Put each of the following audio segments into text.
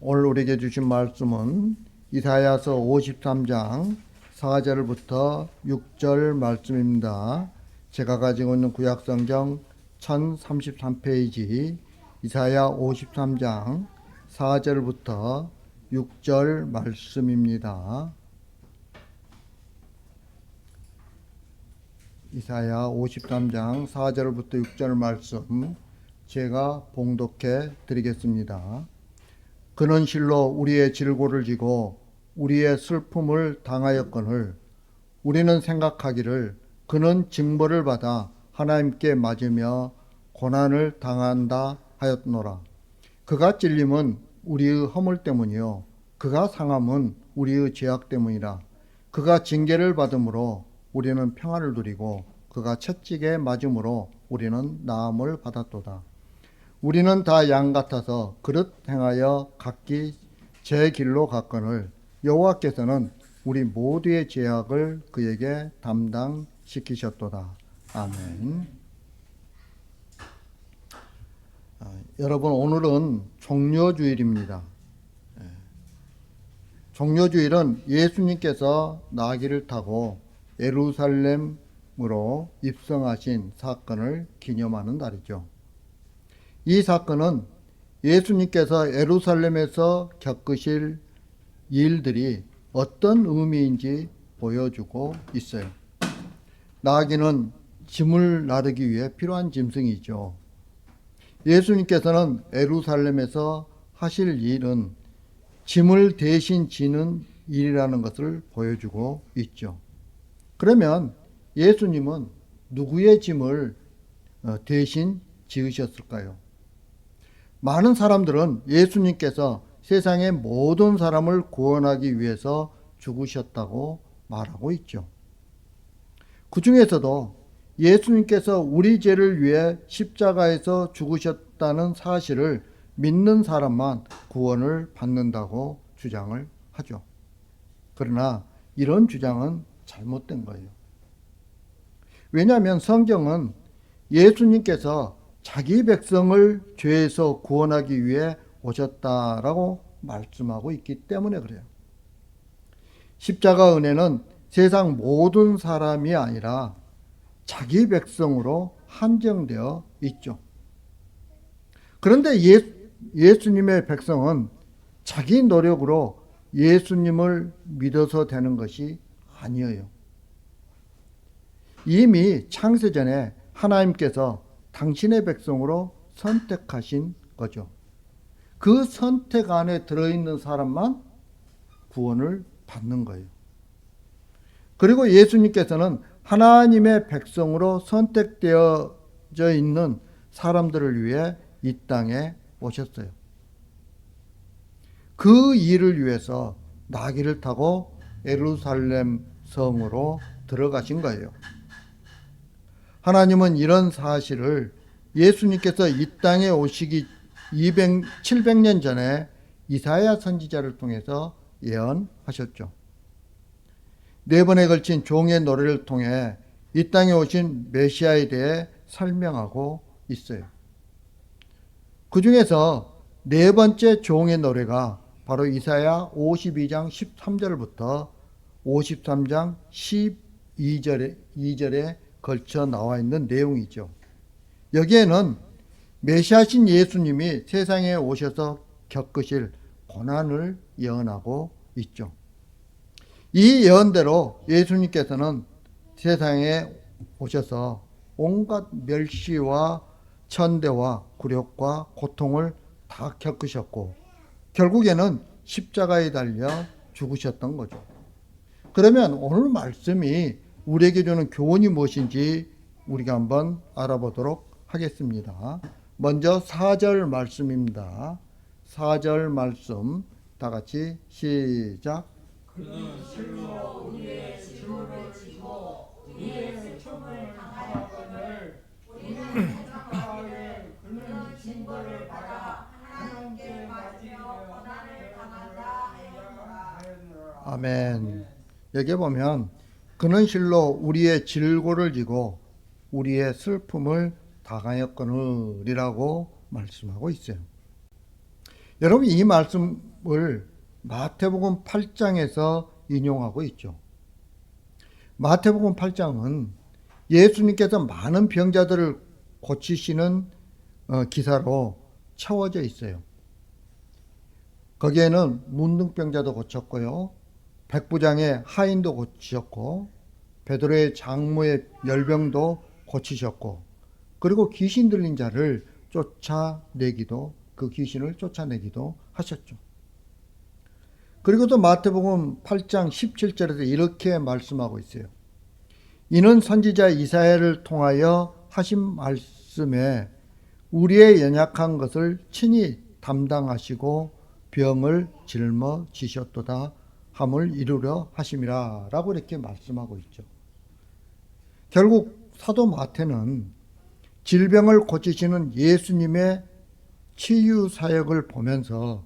오늘 우리에게 주신 말씀은 이사야서 53장 4절부터 6절 말씀입니다. 제가 가지고 있는 구약성경 1033페이지 이사야 53장 4절부터 6절 말씀입니다. 이사야 53장 4절부터 6절 말씀 제가 봉독해 드리겠습니다. 그는 실로 우리의 질고를 지고 우리의 슬픔을 당하였거늘 우리는 생각하기를 그는 징벌을 받아 하나님께 맞으며 고난을 당한다 하였노라. 그가 찔림은 우리의 허물 때문이요 그가 상함은 우리의 죄악 때문이라. 그가 징계를 받음으로 우리는 평안을 누리고 그가 채찍에 맞음으로 우리는 나음을 받았도다. 우리는 다 양 같아서 그릇 행하여 각기 제 길로 갔거늘 여호와께서는 우리 모두의 죄악을 그에게 담당시키셨도다. 아멘. 여러분, 오늘은 종려주일입니다. 종려주일은 예수님께서 나귀를 타고 예루살렘으로 입성하신 사건을 기념하는 날이죠. 이 사건은 예수님께서 예루살렘에서 겪으실 일들이 어떤 의미인지 보여주고 있어요. 나귀는 짐을 나르기 위해 필요한 짐승이죠. 예수님께서는 예루살렘에서 하실 일은 짐을 대신 지는 일이라는 것을 보여주고 있죠. 그러면 예수님은 누구의 짐을 대신 지으셨을까요? 많은 사람들은 예수님께서 세상의 모든 사람을 구원하기 위해서 죽으셨다고 말하고 있죠. 그 중에서도 예수님께서 우리 죄를 위해 십자가에서 죽으셨다는 사실을 믿는 사람만 구원을 받는다고 주장을 하죠. 그러나 이런 주장은 잘못된 거예요. 왜냐하면 성경은 예수님께서 자기 백성을 죄에서 구원하기 위해 오셨다라고 말씀하고 있기 때문에 그래요. 십자가 은혜는 세상 모든 사람이 아니라 자기 백성으로 한정되어 있죠. 그런데 예수님의 백성은 자기 노력으로 예수님을 믿어서 되는 것이 아니에요. 이미 창세전에 하나님께서 당신의 백성으로 선택하신 거죠. 그 선택 안에 들어있는 사람만 구원을 받는 거예요. 그리고 예수님께서는 하나님의 백성으로 선택되어져 있는 사람들을 위해 이 땅에 오셨어요. 그 일을 위해서 나귀를 타고 예루살렘 성으로 들어가신 거예요. 하나님은 이런 사실을 예수님께서 이 땅에 오시기 700년 전에 이사야 선지자를 통해서 예언하셨죠. 4번에 걸친 종의 노래를 통해 이 땅에 오신 메시아에 대해 설명하고 있어요. 그 중에서 4번째 종의 노래가 바로 이사야 52장 13절부터 53장 12절에 걸쳐 나와 있는 내용이죠. 여기에는 메시아신 예수님이 세상에 오셔서 겪으실 고난을 예언하고 있죠. 이 예언대로 예수님께서는 세상에 오셔서 온갖 멸시와 천대와 굴욕과 고통을 다 겪으셨고 결국에는 십자가에 달려 죽으셨던 거죠. 그러면 오늘 말씀이 우리에게 주는 교훈이 무엇인지 우리가 한번 알아보도록 하겠습니다. 먼저 4절 말씀입니다. 4절 말씀 다 같이 시작. 그는 실로 우리의 질문을 지고 우리의 슬픔을 당하였거늘 우리는 생각하기를 그는 징벌을 받아 하나님께 맞으며 고난을 당한다 하였노라. 아멘. 여기 보면 그는 실로 우리의 질고를 지고 우리의 슬픔을 당하였거늘이라고 말씀하고 있어요. 여러분, 이 말씀 마태복음 8장에서 인용하고 있죠. 마태복음 8장은 예수님께서 많은 병자들을 고치시는 기사로 채워져 있어요. 거기에는 문둥병자도 고쳤고요, 백부장의 하인도 고치셨고, 베드로의 장모의 열병도 고치셨고, 그리고 귀신 들린 자를 그 귀신을 쫓아내기도 하셨죠. 그리고 또 마태복음 8장 17절에서 이렇게 말씀하고 있어요. 이는 선지자 이사야를 통하여 하신 말씀에 우리의 연약한 것을 친히 담당하시고 병을 짊어지셨도다 함을 이루려 하심이라 라고 이렇게 말씀하고 있죠. 결국 사도 마태는 질병을 고치시는 예수님의 치유 사역을 보면서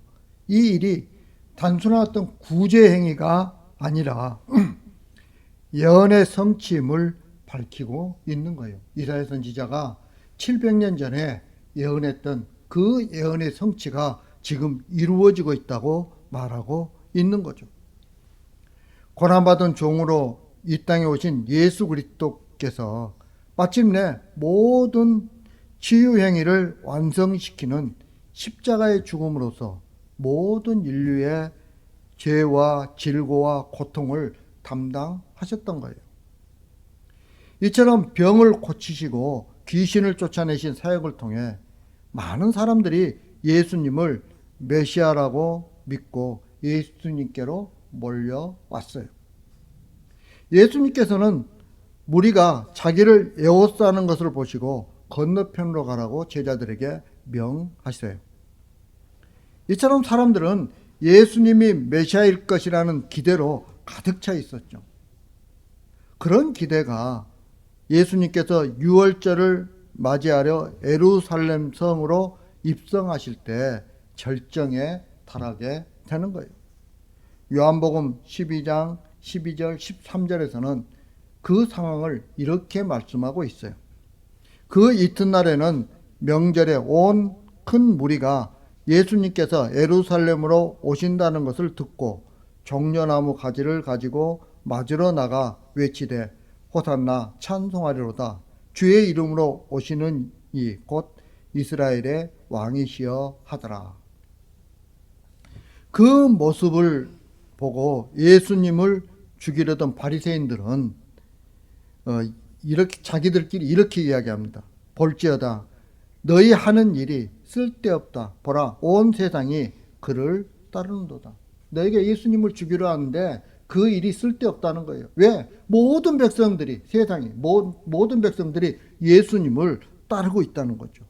이 일이 단순한 어떤 구제 행위가 아니라 예언의 성취임을 밝히고 있는 거예요. 이사야 선지자가 700년 전에 예언했던 그 예언의 성취가 지금 이루어지고 있다고 말하고 있는 거죠. 고난받은 종으로 이 땅에 오신 예수 그리스도께서 마침내 모든 치유 행위를 완성시키는 십자가의 죽음으로써 모든 인류의 죄와 질고와 고통을 담당하셨던 거예요. 이처럼 병을 고치시고 귀신을 쫓아내신 사역을 통해 많은 사람들이 예수님을 메시아라고 믿고 예수님께로 몰려왔어요. 예수님께서는 무리가 자기를 에워싸는 것을 보시고 건너편으로 가라고 제자들에게 명하셨어요. 이처럼 사람들은 예수님이 메시아일 것이라는 기대로 가득 차 있었죠. 그런 기대가 예수님께서 유월절을 맞이하려 예루살렘 성으로 입성하실 때 절정에 달하게 되는 거예요. 요한복음 12장 12절 13절에서는 그 상황을 이렇게 말씀하고 있어요. 그 이튿날에는 명절에 온 큰 무리가 예수님께서 예루살렘으로 오신다는 것을 듣고 종려나무 가지를 가지고 맞으러 나가 외치되 호산나 찬송하리로다. 주의 이름으로 오시는 이 곧 이스라엘의 왕이시여 하더라. 그 모습을 보고 예수님을 죽이려던 바리새인들은 이렇게 자기들끼리 이렇게 이야기합니다. 볼지어다 너희 하는 일이 쓸데없다. 보라 온 세상이 그를 따르는도다. 너희가 예수님을 죽이려 하는데 그 일이 쓸데없다는 거예요. 왜? 모든 백성들이 세상이 모든 백성들이 예수님을 따르고 있다는 거죠.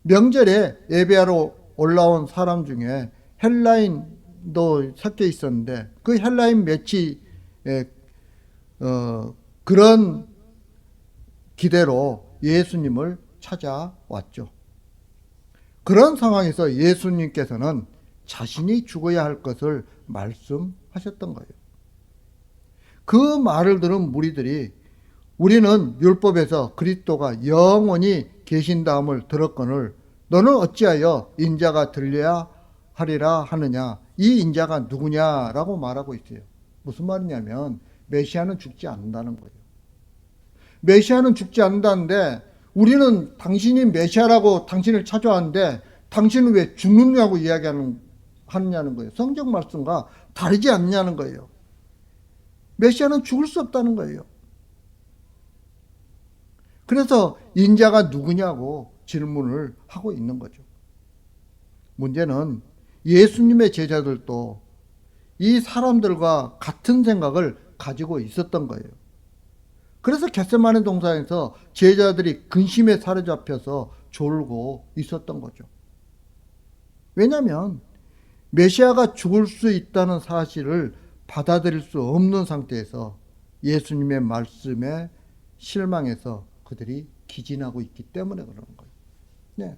명절에 예배하러 올라온 사람 중에 헬라인도 섞여 있었는데 그 헬라인 몇이 그런 기대로 예수님을 찾아왔죠. 그런 상황에서 예수님께서는 자신이 죽어야 할 것을 말씀하셨던 거예요. 그 말을 들은 무리들이 우리는 율법에서 그리스도가 영원히 계신다함을 들었거늘 너는 어찌하여 인자가 들려야 하리라 하느냐. 이 인자가 누구냐라고 말하고 있어요. 무슨 말이냐면 메시아는 죽지 않는다는 거예요. 메시아는 죽지 않는다는데 우리는 당신이 메시아라고 당신을 찾아왔는데 당신은 왜 죽느냐고 하느냐는 거예요. 성경 말씀과 다르지 않냐는 거예요. 메시아는 죽을 수 없다는 거예요. 그래서 인자가 누구냐고 질문을 하고 있는 거죠. 문제는 예수님의 제자들도 이 사람들과 같은 생각을 가지고 있었던 거예요. 그래서 겟세마네 동산에서 제자들이 근심에 사로잡혀서 졸고 있었던 거죠. 왜냐하면 메시아가 죽을 수 있다는 사실을 받아들일 수 없는 상태에서 예수님의 말씀에 실망해서 그들이 기진하고 있기 때문에 그러는 거예요. 네,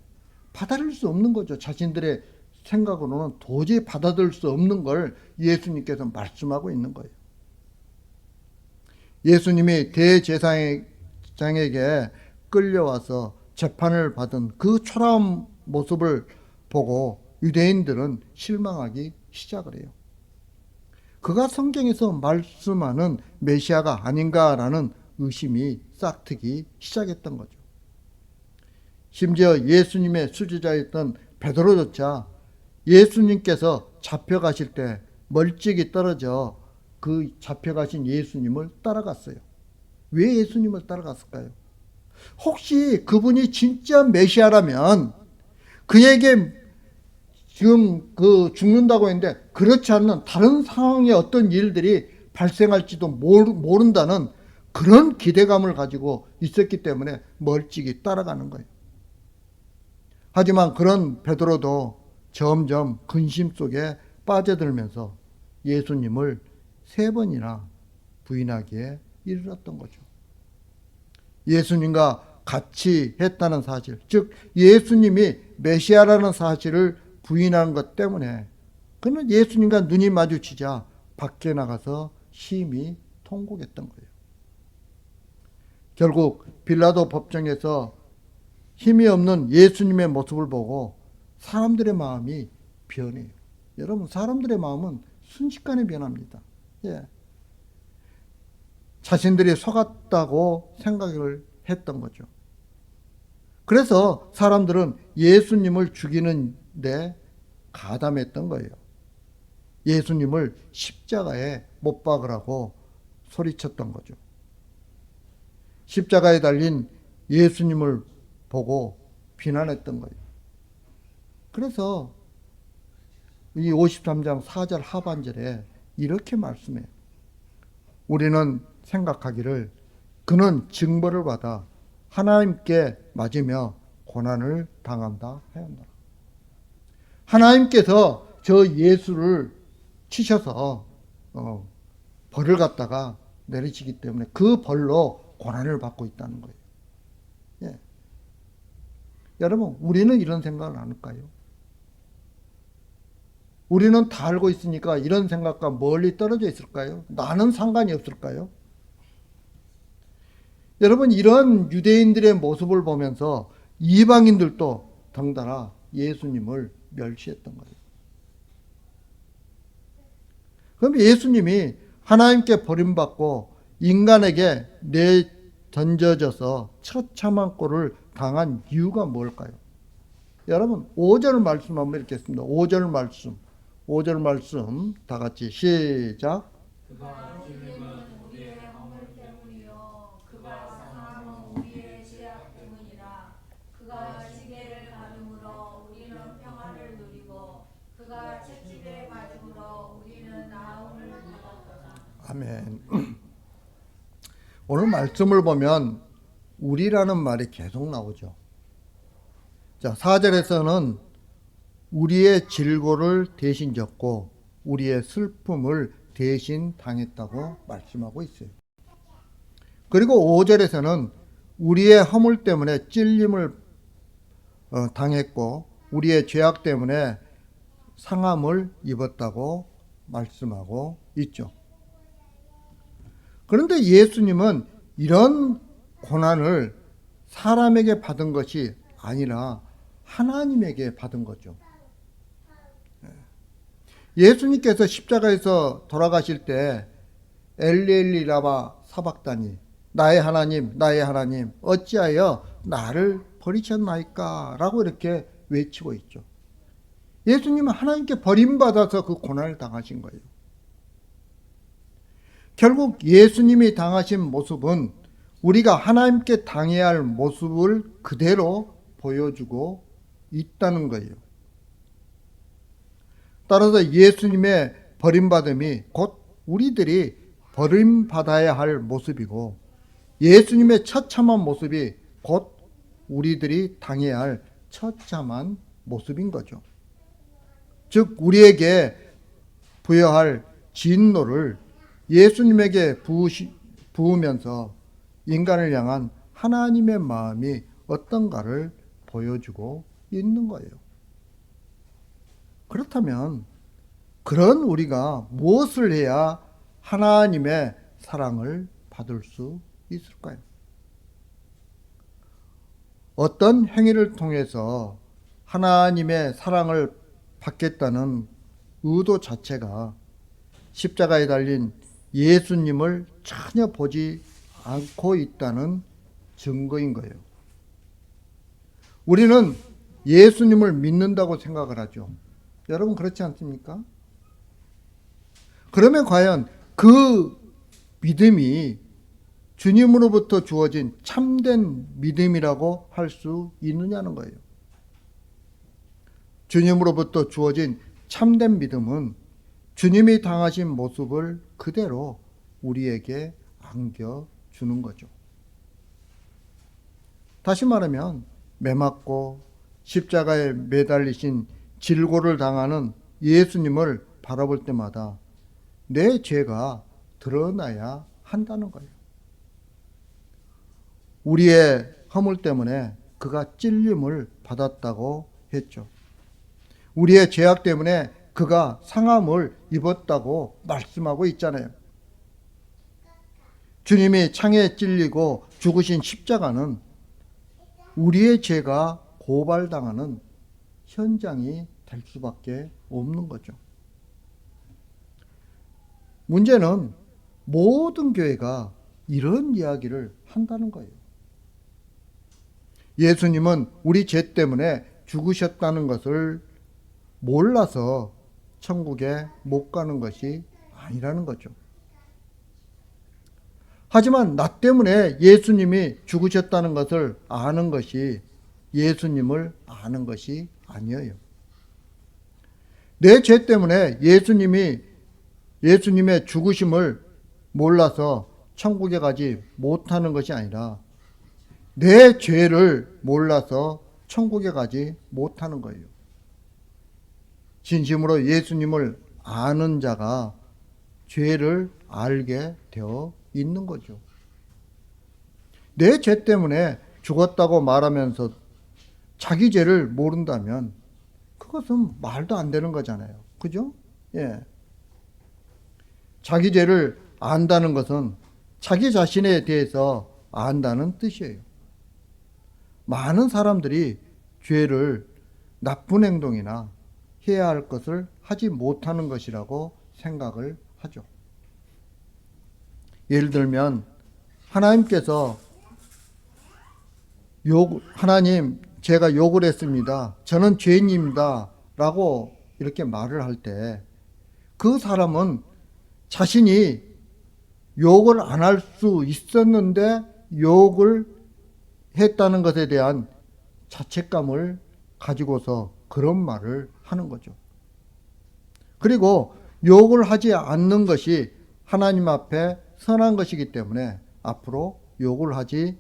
받아들일 수 없는 거죠. 자신들의 생각으로는 도저히 받아들일 수 없는 걸 예수님께서 말씀하고 있는 거예요. 예수님이 대제사장에게 끌려와서 재판을 받은 그 초라한 모습을 보고 유대인들은 실망하기 시작을 해요. 그가 성경에서 말씀하는 메시아가 아닌가라는 의심이 싹트기 시작했던 거죠. 심지어 예수님의 수제자였던 베드로조차 예수님께서 잡혀가실 때 멀찍이 떨어져 그 잡혀가신 예수님을 따라갔어요. 왜 예수님을 따라갔을까요? 혹시 그분이 진짜 메시아라면 그에게 지금 죽는다고 했는데 그렇지 않는 다른 상황의 어떤 일들이 발생할지도 모른다는 그런 기대감을 가지고 있었기 때문에 멀찍이 따라가는 거예요. 하지만 그런 베드로도 점점 근심 속에 빠져들면서 예수님을 3번이나 부인하기에 이르렀던 거죠. 예수님과 같이 했다는 사실, 즉 예수님이 메시아라는 사실을 부인하는 것 때문에 그는 예수님과 눈이 마주치자 밖에 나가서 심히 통곡했던 거예요. 결국 빌라도 법정에서 힘이 없는 예수님의 모습을 보고 사람들의 마음이 변해요. 여러분, 사람들의 마음은 순식간에 변합니다. 예. 자신들이 속았다고 생각을 했던 거죠. 그래서 사람들은 예수님을 죽이는데 가담했던 거예요. 예수님을 십자가에 못 박으라고 소리쳤던 거죠. 십자가에 달린 예수님을 보고 비난했던 거예요. 그래서 이 53장 4절 하반절에 이렇게 말씀해요. 우리는 생각하기를 그는 징벌을 받아 하나님께 맞으며 고난을 당한다 하였노라. 하나님께서 저 예수를 치셔서 벌을 갖다가 내리시기 때문에 그 벌로 고난을 받고 있다는 거예요. 예. 여러분, 우리는 이런 생각을 안 할까요? 우리는 다 알고 있으니까 이런 생각과 멀리 떨어져 있을까요? 나는 상관이 없을까요? 여러분, 이런 유대인들의 모습을 보면서 이방인들도 덩달아 예수님을 멸시했던 거예요. 그럼 예수님이 하나님께 버림받고 인간에게 내던져져서 처참한 꼴을 당한 이유가 뭘까요? 여러분, 5절 말씀 한번 읽겠습니다. 5절 말씀 다 같이 시작. 그가 죽임은 우리의 허물 때문이요 그가 상함은 우리의 죄악 때문이라. 그가 지게를 가름으로 우리는 평안을 누리고 그가 채찍에 맞음으로 우리는 나음을 받았도다. 아멘. 오늘 말씀을 보면 우리라는 말이 계속 나오죠. 자, 4절에서는 우리의 질고를 대신 졌고 우리의 슬픔을 대신 당했다고 말씀하고 있어요. 그리고 5절에서는 우리의 허물 때문에 찔림을 당했고 우리의 죄악 때문에 상함을 입었다고 말씀하고 있죠. 그런데 예수님은 이런 고난을 사람에게 받은 것이 아니라 하나님에게 받은 거죠. 예수님께서 십자가에서 돌아가실 때 엘리 라마 사박다니, 나의 하나님 나의 하나님 어찌하여 나를 버리셨나이까 라고 이렇게 외치고 있죠. 예수님은 하나님께 버림받아서 그 고난을 당하신 거예요. 결국 예수님이 당하신 모습은 우리가 하나님께 당해야 할 모습을 그대로 보여주고 있다는 거예요. 따라서 예수님의 버림받음이 곧 우리들이 버림받아야 할 모습이고 예수님의 처참한 모습이 곧 우리들이 당해야 할 처참한 모습인 거죠. 즉 우리에게 부여할 진노를 예수님에게 부으면서 인간을 향한 하나님의 마음이 어떤가를 보여주고 있는 거예요. 그렇다면 그런 우리가 무엇을 해야 하나님의 사랑을 받을 수 있을까요? 어떤 행위를 통해서 하나님의 사랑을 받겠다는 의도 자체가 십자가에 달린 예수님을 전혀 보지 않고 있다는 증거인 거예요. 우리는 예수님을 믿는다고 생각을 하죠. 여러분 그렇지 않습니까? 그러면 과연 그 믿음이 주님으로부터 주어진 참된 믿음이라고 할 수 있느냐는 거예요. 주님으로부터 주어진 참된 믿음은 주님이 당하신 모습을 그대로 우리에게 안겨주는 거죠. 다시 말하면 매맞고 십자가에 매달리신 질고를 당하는 예수님을 바라볼 때마다 내 죄가 드러나야 한다는 거예요. 우리의 허물 때문에 그가 찔림을 받았다고 했죠. 우리의 죄악 때문에 그가 상함을 입었다고 말씀하고 있잖아요. 주님이 창에 찔리고 죽으신 십자가는 우리의 죄가 고발당하는 현장이 될 수밖에 없는 거죠. 문제는 모든 교회가 이런 이야기를 한다는 거예요. 예수님은 우리 죄 때문에 죽으셨다는 것을 몰라서 천국에 못 가는 것이 아니라는 거죠. 하지만 나 때문에 예수님이 죽으셨다는 것을 아는 것이 예수님을 아는 것이 아니에요. 내 죄 때문에 예수님의 죽으심을 몰라서 천국에 가지 못하는 것이 아니라 내 죄를 몰라서 천국에 가지 못하는 거예요. 진심으로 예수님을 아는 자가 죄를 알게 되어 있는 거죠. 내 죄 때문에 죽었다고 말하면서 자기 죄를 모른다면 그것은 말도 안 되는 거잖아요. 그죠? 예. 자기 죄를 안다는 것은 자기 자신에 대해서 안다는 뜻이에요. 많은 사람들이 죄를 나쁜 행동이나 해야 할 것을 하지 못하는 것이라고 생각을 하죠. 예를 들면 하나님께서 하나님 제가 욕을 했습니다. 저는 죄인입니다. 라고 이렇게 말을 할 때 그 사람은 자신이 욕을 안 할 수 있었는데 욕을 했다는 것에 대한 자책감을 가지고서 그런 말을 하는 거죠. 그리고 욕을 하지 않는 것이 하나님 앞에 선한 것이기 때문에 앞으로 욕을 하지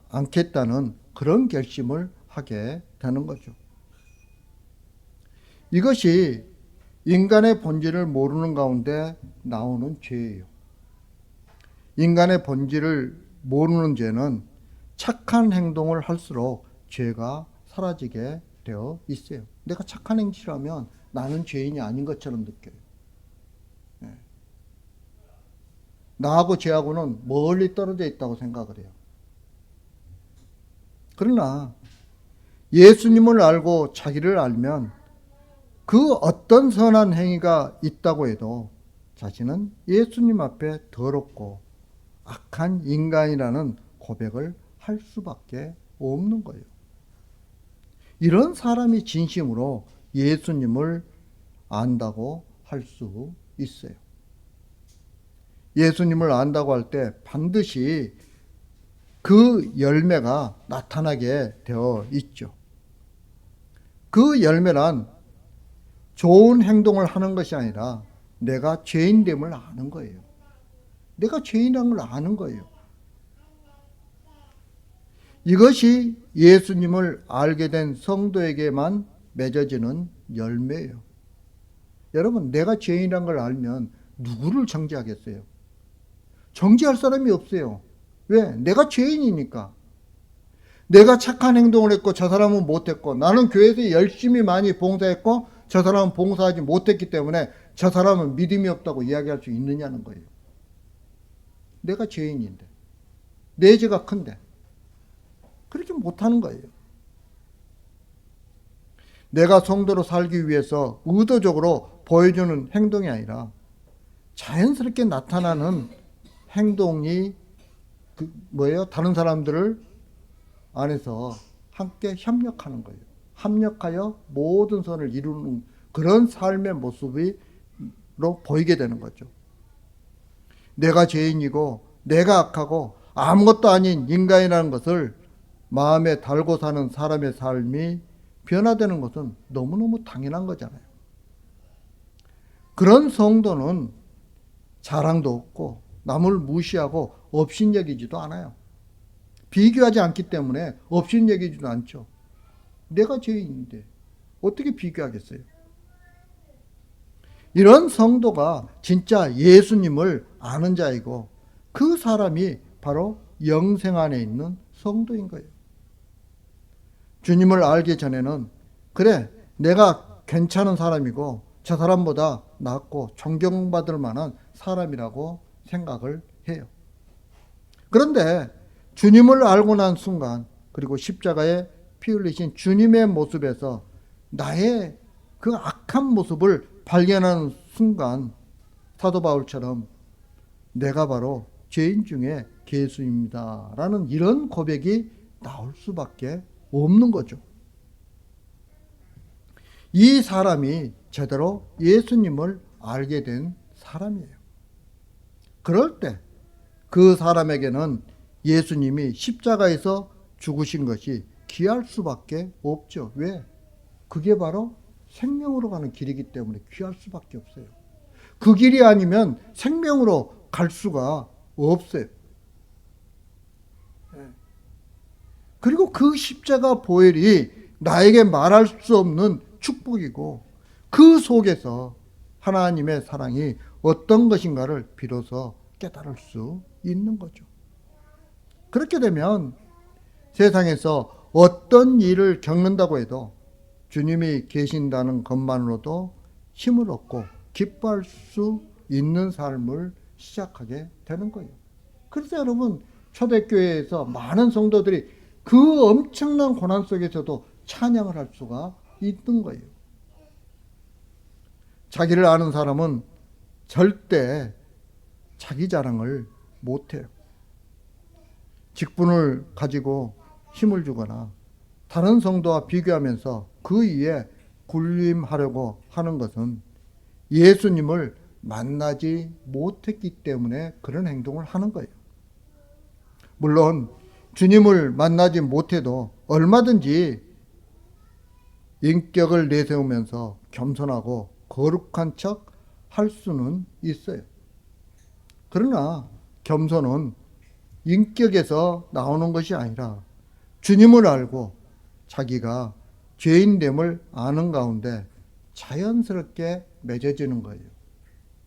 않겠다는 그런 결심을 하게 되는 거죠. 이것이 인간의 본질을 모르는 가운데 나오는 죄예요. 인간의 본질을 모르는 죄는 착한 행동을 할수록 죄가 사라지게 되어 있어요. 내가 착한 행실을 하면 나는 죄인이 아닌 것처럼 느껴요. 네. 나하고 죄하고는 멀리 떨어져 있다고 생각을 해요. 그러나 예수님을 알고 자기를 알면 그 어떤 선한 행위가 있다고 해도 자신은 예수님 앞에 더럽고 악한 인간이라는 고백을 할 수밖에 없는 거예요. 이런 사람이 진심으로 예수님을 안다고 할 수 있어요. 예수님을 안다고 할 때 반드시 그 열매가 나타나게 되어 있죠. 그 열매란 좋은 행동을 하는 것이 아니라 내가 죄인됨을 아는 거예요. 내가 죄인이라는 걸 아는 거예요. 이것이 예수님을 알게 된 성도에게만 맺어지는 열매예요. 여러분, 내가 죄인이라는 걸 알면 누구를 정죄하겠어요? 정죄할 사람이 없어요. 왜? 내가 죄인이니까. 내가 착한 행동을 했고 저 사람은 못했고, 나는 교회에서 열심히 많이 봉사했고 저 사람은 봉사하지 못했기 때문에 저 사람은 믿음이 없다고 이야기할 수 있느냐는 거예요. 내가 죄인인데, 내 죄가 큰데 그렇게 못하는 거예요. 내가 성도로 살기 위해서 의도적으로 보여주는 행동이 아니라 자연스럽게 나타나는 행동이 뭐예요? 다른 사람들을 안에서 함께 협력하는 거예요. 협력하여 모든 선을 이루는 그런 삶의 모습으로 보이게 되는 거죠. 내가 죄인이고 내가 악하고 아무것도 아닌 인간이라는 것을 마음에 달고 사는 사람의 삶이 변화되는 것은 너무너무 당연한 거잖아요. 그런 성도는 자랑도 없고 남을 무시하고 업신여기지도 않아요. 비교하지 않기 때문에 업신여기지도 않죠. 내가 죄인인데 어떻게 비교하겠어요? 이런 성도가 진짜 예수님을 아는 자이고 그 사람이 바로 영생 안에 있는 성도인 거예요. 주님을 알기 전에는 그래 내가 괜찮은 사람이고 저 사람보다 낫고 존경받을 만한 사람이라고 생각을 해요. 그런데 주님을 알고 난 순간 그리고 십자가에 피 흘리신 주님의 모습에서 나의 그 악한 모습을 발견하는 순간 사도 바울처럼 내가 바로 죄인 중에 괴수입니다 라는 이런 고백이 나올 수밖에 없는 거죠. 이 사람이 제대로 예수님을 알게 된 사람이에요. 그럴 때 그 사람에게는 예수님이 십자가에서 죽으신 것이 귀할 수밖에 없죠. 왜? 그게 바로 생명으로 가는 길이기 때문에 귀할 수밖에 없어요. 그 길이 아니면 생명으로 갈 수가 없어요. 그리고 그 십자가 보혈이 나에게 말할 수 없는 축복이고 그 속에서 하나님의 사랑이 어떤 것인가를 비로소 깨달을 수 있는 거죠. 그렇게 되면 세상에서 어떤 일을 겪는다고 해도 주님이 계신다는 것만으로도 힘을 얻고 기뻐할 수 있는 삶을 시작하게 되는 거예요. 그래서 여러분 초대교회에서 많은 성도들이 그 엄청난 고난 속에서도 찬양을 할 수가 있는 거예요. 자기를 아는 사람은 절대 자기 자랑을 못해요. 직분을 가지고 힘을 주거나 다른 성도와 비교하면서 그 위에 군림하려고 하는 것은 예수님을 만나지 못했기 때문에 그런 행동을 하는 거예요. 물론 주님을 만나지 못해도 얼마든지 인격을 내세우면서 겸손하고 거룩한 척 할 수는 있어요. 그러나 겸손은 인격에서 나오는 것이 아니라 주님을 알고 자기가 죄인됨을 아는 가운데 자연스럽게 맺어지는 거예요.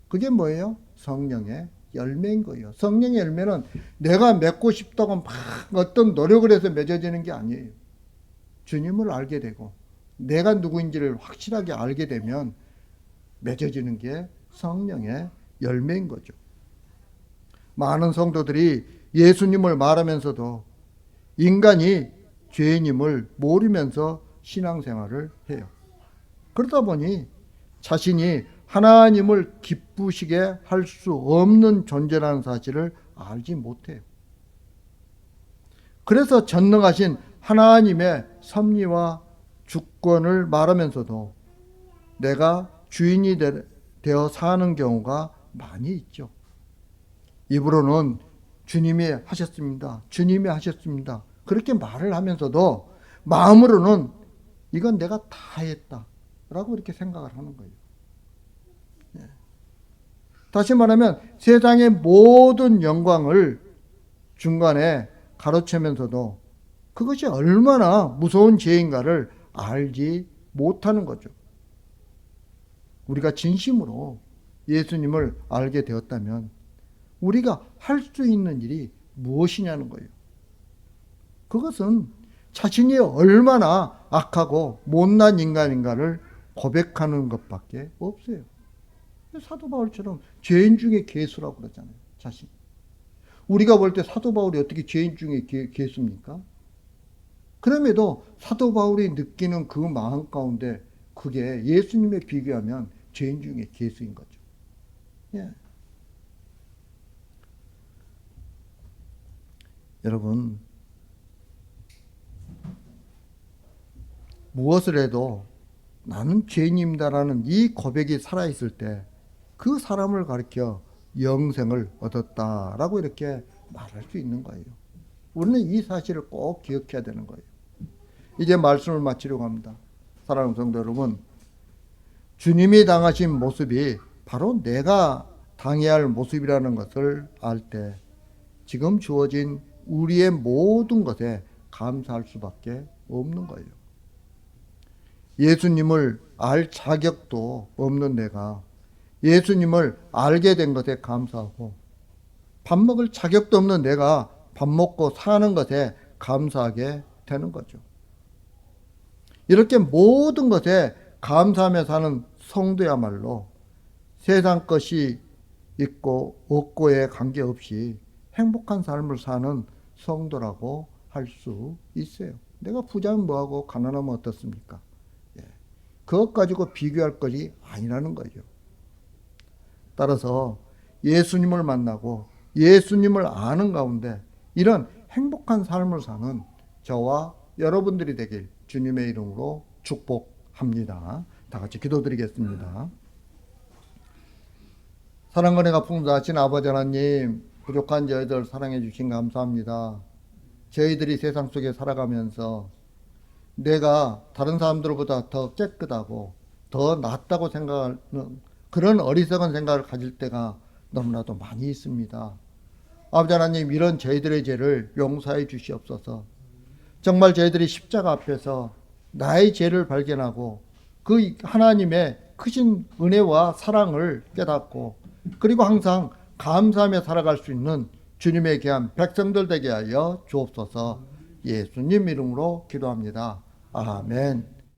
그게 뭐예요? 성령의 열매인 거예요. 성령의 열매는 내가 맺고 싶다고 막 어떤 노력을 해서 맺어지는 게 아니에요. 주님을 알게 되고 내가 누구인지를 확실하게 알게 되면 맺어지는 게 성령의 열매인 거죠. 많은 성도들이 예수님을 말하면서도 인간이 죄인임을 모르면서 신앙생활을 해요. 그러다 보니 자신이 하나님을 기쁘시게 할 수 없는 존재라는 사실을 알지 못해요. 그래서 전능하신 하나님의 섭리와 주권을 말하면서도 내가 주인이 되어 사는 경우가 많이 있죠. 입으로는 주님이 하셨습니다. 주님이 하셨습니다. 그렇게 말을 하면서도 마음으로는 이건 내가 다 했다 라고 이렇게 생각을 하는 거예요. 다시 말하면 세상의 모든 영광을 중간에 가로채면서도 그것이 얼마나 무서운 죄인가를 알지 못하는 거죠. 우리가 진심으로 예수님을 알게 되었다면 우리가 할 수 있는 일이 무엇이냐는 거예요. 그것은 자신이 얼마나 악하고 못난 인간인가를 고백하는 것밖에 없어요. 사도 바울처럼 죄인 중에 괴수라고 그러잖아요. 자신. 우리가 볼 때 사도 바울이 어떻게 죄인 중에 괴수입니까? 그럼에도 사도 바울이 느끼는 그 마음 가운데 그게 예수님에 비교하면 죄인 중에 괴수인 거죠. 예. 여러분, 무엇을 해도 나는 죄인입니다라는 이 고백이 살아있을 때 그 사람을 가리켜 영생을 얻었다라고 이렇게 말할 수 있는 거예요. 우리는 이 사실을 꼭 기억해야 되는 거예요. 이제 말씀을 마치려고 합니다. 사랑하는 성도 여러분, 주님이 당하신 모습이 바로 내가 당해야 할 모습이라는 것을 알 때 지금 주어진 우리의 모든 것에 감사할 수밖에 없는 거예요. 예수님을 알 자격도 없는 내가 예수님을 알게 된 것에 감사하고, 밥 먹을 자격도 없는 내가 밥 먹고 사는 것에 감사하게 되는 거죠. 이렇게 모든 것에 감사하며 사는 성도야말로 세상 것이 있고 없고에 관계없이 행복한 삶을 사는 성도라고 할 수 있어요. 내가 부자면 뭐하고 가난하면 어떻습니까? 그것 가지고 비교할 것이 아니라는 거죠. 따라서 예수님을 만나고 예수님을 아는 가운데 이런 행복한 삶을 사는 저와 여러분들이 되길 주님의 이름으로 축복합니다. 다 같이 기도드리겠습니다. 사랑과 은혜가 풍성하신 아버지 하나님, 부족한 저희들 사랑해 주신 감사합니다. 저희들이 세상 속에 살아가면서 내가 다른 사람들보다 더 깨끗하고 더 낫다고 생각하는 그런 어리석은 생각을 가질 때가 너무나도 많이 있습니다. 아버지 하나님, 이런 저희들의 죄를 용서해 주시옵소서. 정말 저희들이 십자가 앞에서 나의 죄를 발견하고 그 하나님의 크신 은혜와 사랑을 깨닫고 그리고 항상 감사하며 살아갈 수 있는 주님의 귀한 백성들 되게 하여 주옵소서. 예수님 이름으로 기도합니다. 아멘.